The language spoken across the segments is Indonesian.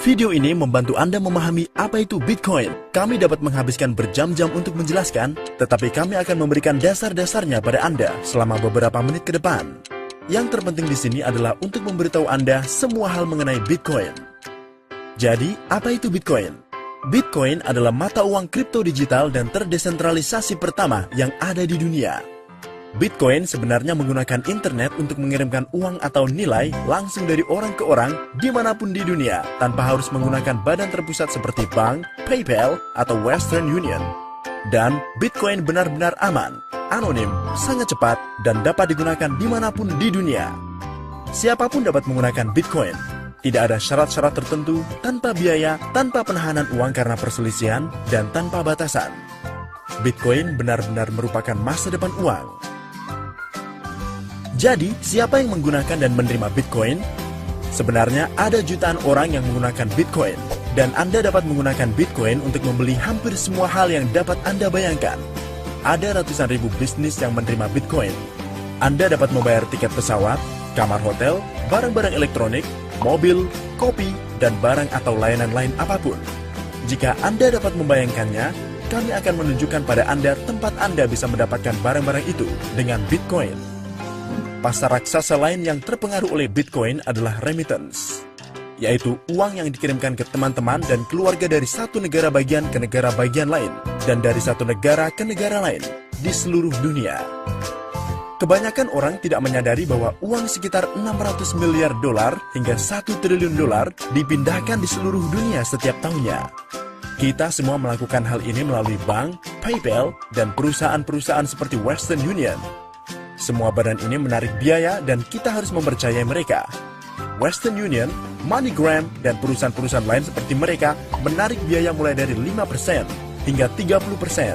Video ini membantu Anda memahami apa itu Bitcoin. Kami dapat menghabiskan berjam-jam untuk menjelaskan, tetapi kami akan memberikan dasar-dasarnya pada Anda selama beberapa menit ke depan. Yang terpenting di sini adalah untuk memberitahu Anda semua hal mengenai Bitcoin. Jadi, apa itu Bitcoin? Bitcoin adalah mata uang kripto digital dan terdesentralisasi pertama yang ada di dunia. Bitcoin sebenarnya menggunakan internet untuk mengirimkan uang atau nilai langsung dari orang ke orang dimanapun di dunia tanpa harus menggunakan badan terpusat seperti bank, PayPal, atau Western Union. Dan Bitcoin benar-benar aman, anonim, sangat cepat, dan dapat digunakan dimanapun di dunia. Siapapun dapat menggunakan Bitcoin. Tidak ada syarat-syarat tertentu, tanpa biaya, tanpa penahanan uang karena perselisihan, dan tanpa batasan. Bitcoin benar-benar merupakan masa depan uang. Jadi, siapa yang menggunakan dan menerima Bitcoin? Sebenarnya ada jutaan orang yang menggunakan Bitcoin, dan Anda dapat menggunakan Bitcoin untuk membeli hampir semua hal yang dapat Anda bayangkan. Ada ratusan ribu bisnis yang menerima Bitcoin. Anda dapat membayar tiket pesawat, kamar hotel, barang-barang elektronik, mobil, kopi, dan barang atau layanan lain apapun. Jika Anda dapat membayangkannya, kami akan menunjukkan pada Anda tempat Anda bisa mendapatkan barang-barang itu dengan Bitcoin. Pasar raksasa lain yang terpengaruh oleh Bitcoin adalah remittance, yaitu uang yang dikirimkan ke teman-teman dan keluarga dari satu negara bagian ke negara bagian lain, dan dari satu negara ke negara lain di seluruh dunia. Kebanyakan orang tidak menyadari bahwa uang sekitar 600 miliar dolar hingga 1 triliun dolar dipindahkan di seluruh dunia setiap tahunnya. Kita semua melakukan hal ini melalui bank, PayPal, dan perusahaan-perusahaan seperti Western Union. Semua badan ini menarik biaya dan kita harus mempercayai mereka. Western Union, MoneyGram, dan perusahaan-perusahaan lain seperti mereka menarik biaya mulai dari 5% hingga 30%.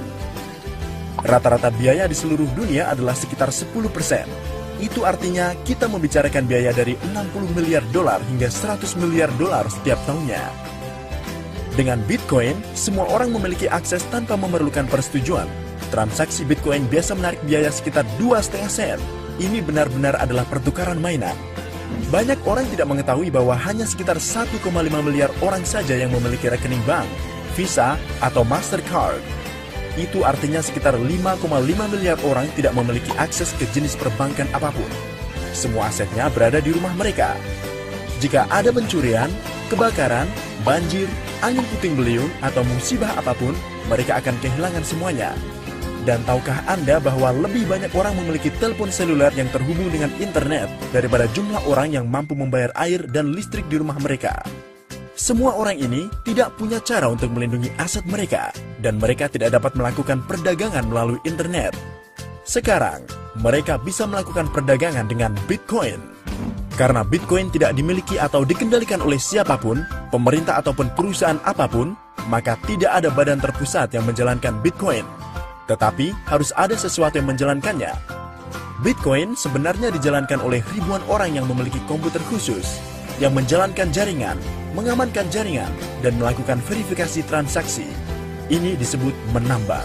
Rata-rata biaya di seluruh dunia adalah sekitar 10%. Itu artinya kita membicarakan biaya dari 60 miliar dolar hingga 100 miliar dolar setiap tahunnya. Dengan Bitcoin, semua orang memiliki akses tanpa memerlukan persetujuan. Transaksi Bitcoin biasa menarik biaya sekitar 2,5 sen. Ini benar-benar adalah pertukaran mainan. Banyak orang tidak mengetahui bahwa hanya sekitar 1,5 miliar orang saja yang memiliki rekening bank, Visa, atau Mastercard. Itu artinya sekitar 5,5 miliar orang tidak memiliki akses ke jenis perbankan apapun. Semua asetnya berada di rumah mereka. Jika ada pencurian, kebakaran, banjir, angin puting beliung, atau musibah apapun, mereka akan kehilangan semuanya. Dan tahukah Anda bahwa lebih banyak orang memiliki telepon seluler yang terhubung dengan internet daripada jumlah orang yang mampu membayar air dan listrik di rumah mereka? Semua orang ini tidak punya cara untuk melindungi aset mereka, dan mereka tidak dapat melakukan perdagangan melalui internet. Sekarang, mereka bisa melakukan perdagangan dengan Bitcoin. Karena Bitcoin tidak dimiliki atau dikendalikan oleh siapapun, pemerintah ataupun perusahaan apapun, maka tidak ada badan terpusat yang menjalankan Bitcoin. Tetapi harus ada sesuatu yang menjalankannya. Bitcoin sebenarnya dijalankan oleh ribuan orang yang memiliki komputer khusus, yang menjalankan jaringan, mengamankan jaringan, dan melakukan verifikasi transaksi. Ini disebut menambang.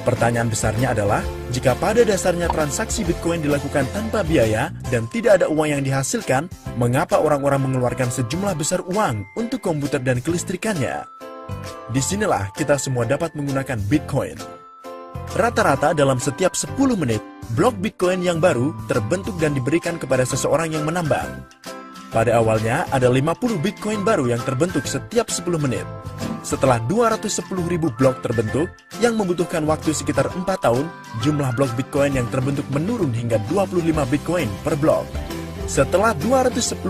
Pertanyaan besarnya adalah, jika pada dasarnya transaksi Bitcoin dilakukan tanpa biaya dan tidak ada uang yang dihasilkan, mengapa orang-orang mengeluarkan sejumlah besar uang untuk komputer dan kelistrikannya? Disinilah kita semua dapat menggunakan Bitcoin. Rata-rata dalam setiap 10 menit, blok Bitcoin yang baru terbentuk dan diberikan kepada seseorang yang menambang. Pada awalnya, ada 50 Bitcoin baru yang terbentuk setiap 10 menit. Setelah 210.000 blok terbentuk, yang membutuhkan waktu sekitar 4 tahun, jumlah blok Bitcoin yang terbentuk menurun hingga 25 Bitcoin per blok. Setelah 210.000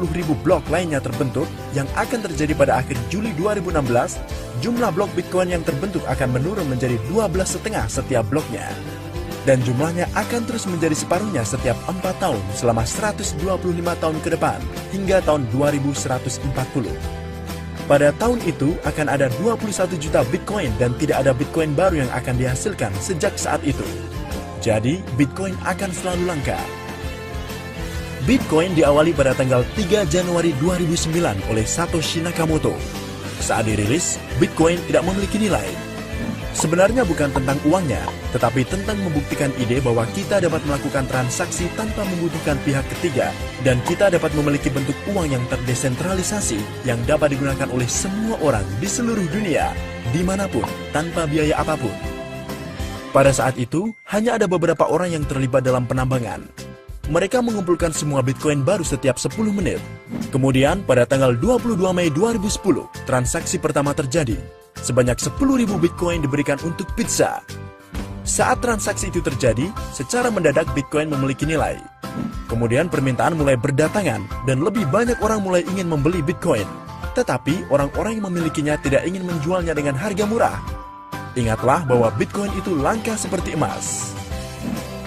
blok lainnya terbentuk, yang akan terjadi pada akhir Juli 2016, jumlah blok Bitcoin yang terbentuk akan menurun menjadi 12,5 setiap bloknya. Dan jumlahnya akan terus menjadi separuhnya setiap 4 tahun selama 125 tahun ke depan, hingga tahun 2140. Pada tahun itu akan ada 21 juta Bitcoin dan tidak ada Bitcoin baru yang akan dihasilkan sejak saat itu. Jadi, Bitcoin akan selalu langka. Bitcoin diawali pada tanggal 3 Januari 2009 oleh Satoshi Nakamoto. Saat dirilis, Bitcoin tidak memiliki nilai. Sebenarnya bukan tentang uangnya, tetapi tentang membuktikan ide bahwa kita dapat melakukan transaksi tanpa membutuhkan pihak ketiga, dan kita dapat memiliki bentuk uang yang terdesentralisasi yang dapat digunakan oleh semua orang di seluruh dunia, dimanapun, tanpa biaya apapun. Pada saat itu, hanya ada beberapa orang yang terlibat dalam penambangan. Mereka mengumpulkan semua Bitcoin baru setiap 10 menit. Kemudian, pada tanggal 22 Mei 2010, transaksi pertama terjadi. Sebanyak 10.000 Bitcoin diberikan untuk pizza. Saat transaksi itu terjadi, secara mendadak Bitcoin memiliki nilai. Kemudian permintaan mulai berdatangan dan lebih banyak orang mulai ingin membeli Bitcoin. Tetapi orang-orang yang memilikinya tidak ingin menjualnya dengan harga murah. Ingatlah bahwa Bitcoin itu langka seperti emas.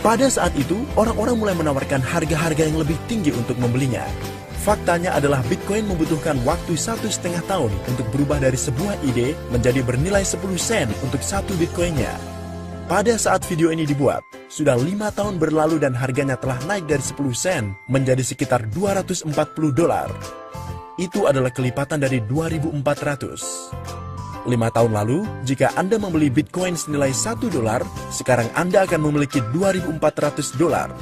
Pada saat itu, orang-orang mulai menawarkan harga-harga yang lebih tinggi untuk membelinya. Faktanya adalah Bitcoin membutuhkan waktu 1,5 tahun untuk berubah dari sebuah ide menjadi bernilai 10 sen untuk satu Bitcoinnya. Pada saat video ini dibuat, sudah 5 tahun berlalu dan harganya telah naik dari 10 sen menjadi sekitar $240. Itu adalah kelipatan dari 2.400. 5 tahun lalu, jika Anda membeli Bitcoin senilai $1, sekarang Anda akan memiliki $2.400.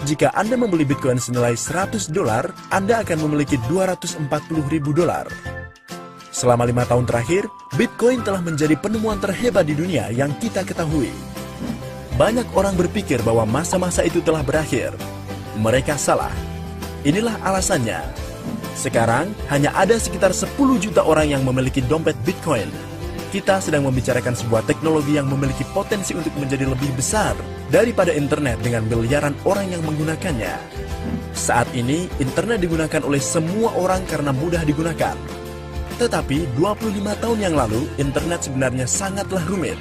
Jika Anda membeli Bitcoin senilai $100, Anda akan memiliki $240.000. Selama 5 tahun terakhir, Bitcoin telah menjadi penemuan terhebat di dunia yang kita ketahui. Banyak orang berpikir bahwa masa-masa itu telah berakhir. Mereka salah. Inilah alasannya. Sekarang, hanya ada sekitar 10 juta orang yang memiliki dompet Bitcoin. Kita sedang membicarakan sebuah teknologi yang memiliki potensi untuk menjadi lebih besar daripada internet dengan miliaran orang yang menggunakannya. Saat ini, internet digunakan oleh semua orang karena mudah digunakan. Tetapi, 25 tahun yang lalu, internet sebenarnya sangatlah rumit.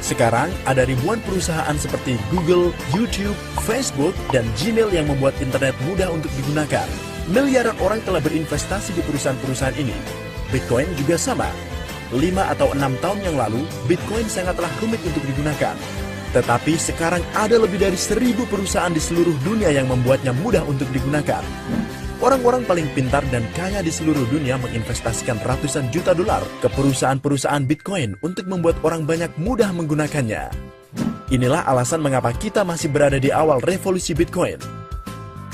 Sekarang, ada ribuan perusahaan seperti Google, YouTube, Facebook, dan Gmail yang membuat internet mudah untuk digunakan. Miliaran orang telah berinvestasi di perusahaan-perusahaan ini. Bitcoin juga sama. 5 atau 6 tahun yang lalu, Bitcoin sangatlah rumit untuk digunakan. Tetapi sekarang ada lebih dari 1.000 perusahaan di seluruh dunia yang membuatnya mudah untuk digunakan. Orang-orang paling pintar dan kaya di seluruh dunia menginvestasikan ratusan juta dolar ke perusahaan-perusahaan Bitcoin untuk membuat orang banyak mudah menggunakannya. Inilah alasan mengapa kita masih berada di awal revolusi Bitcoin.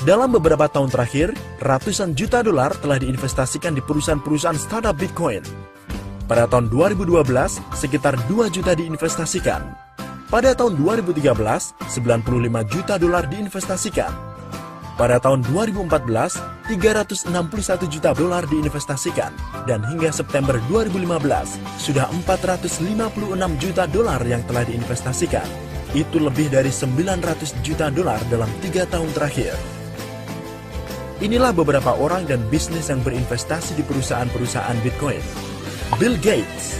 Dalam beberapa tahun terakhir, ratusan juta dolar telah diinvestasikan di perusahaan-perusahaan startup Bitcoin. Pada tahun 2012, sekitar 2 juta diinvestasikan. Pada tahun 2013, 95 juta dolar diinvestasikan. Pada tahun 2014, 361 juta dolar diinvestasikan. Dan hingga September 2015, sudah 456 juta dolar yang telah diinvestasikan. Itu lebih dari 900 juta dolar dalam 3 tahun terakhir. Inilah beberapa orang dan bisnis yang berinvestasi di perusahaan-perusahaan Bitcoin. Bill Gates,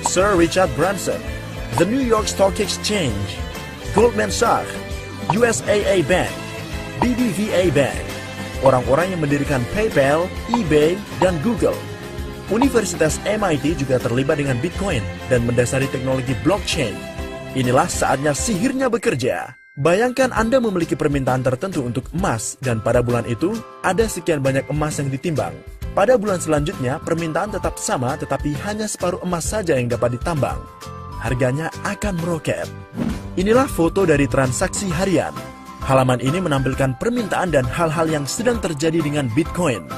Sir Richard Branson, The New York Stock Exchange, Goldman Sachs, USAA Bank, BBVA Bank, orang-orang yang mendirikan PayPal, eBay, dan Google. Universitas MIT juga terlibat dengan Bitcoin dan mendasari teknologi blockchain. Inilah saatnya sihirnya bekerja. Bayangkan Anda memiliki permintaan tertentu untuk emas dan pada bulan itu ada sekian banyak emas yang ditimbang. Pada bulan selanjutnya permintaan tetap sama tetapi hanya separuh emas saja yang dapat ditambang. Harganya akan meroket. Inilah foto dari transaksi harian. Halaman ini menampilkan permintaan dan hal-hal yang sedang terjadi dengan Bitcoin.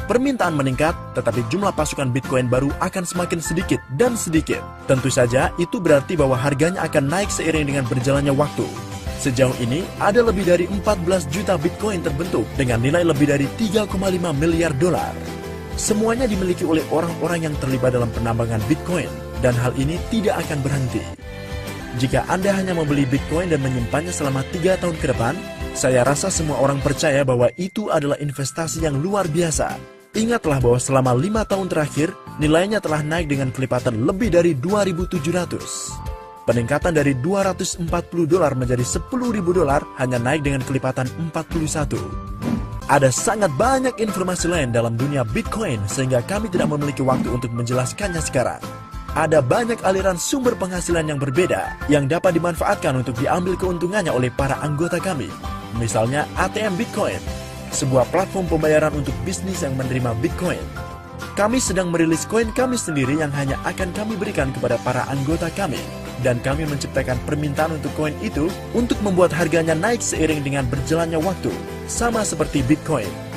Permintaan meningkat, tetapi jumlah pasukan Bitcoin baru akan semakin sedikit dan sedikit. Tentu saja itu berarti bahwa harganya akan naik seiring dengan berjalannya waktu. Sejauh ini, ada lebih dari 14 juta Bitcoin terbentuk dengan nilai lebih dari 3,5 miliar dolar. Semuanya dimiliki oleh orang-orang yang terlibat dalam penambangan Bitcoin, dan hal ini tidak akan berhenti. Jika Anda hanya membeli Bitcoin dan menyimpannya selama 3 tahun ke depan, saya rasa semua orang percaya bahwa itu adalah investasi yang luar biasa. Ingatlah bahwa selama 5 tahun terakhir, nilainya telah naik dengan kelipatan lebih dari 2.700. Peningkatan dari $240 menjadi $10.000 hanya naik dengan kelipatan 41. Ada sangat banyak informasi lain dalam dunia Bitcoin sehingga kami tidak memiliki waktu untuk menjelaskannya sekarang. Ada banyak aliran sumber penghasilan yang berbeda yang dapat dimanfaatkan untuk diambil keuntungannya oleh para anggota kami. Misalnya ATM Bitcoin, sebuah platform pembayaran untuk bisnis yang menerima Bitcoin. Kami sedang merilis koin kami sendiri yang hanya akan kami berikan kepada para anggota kami. dan kami menciptakan permintaan untuk koin itu untuk membuat harganya naik seiring dengan berjalannya waktu, sama seperti Bitcoin.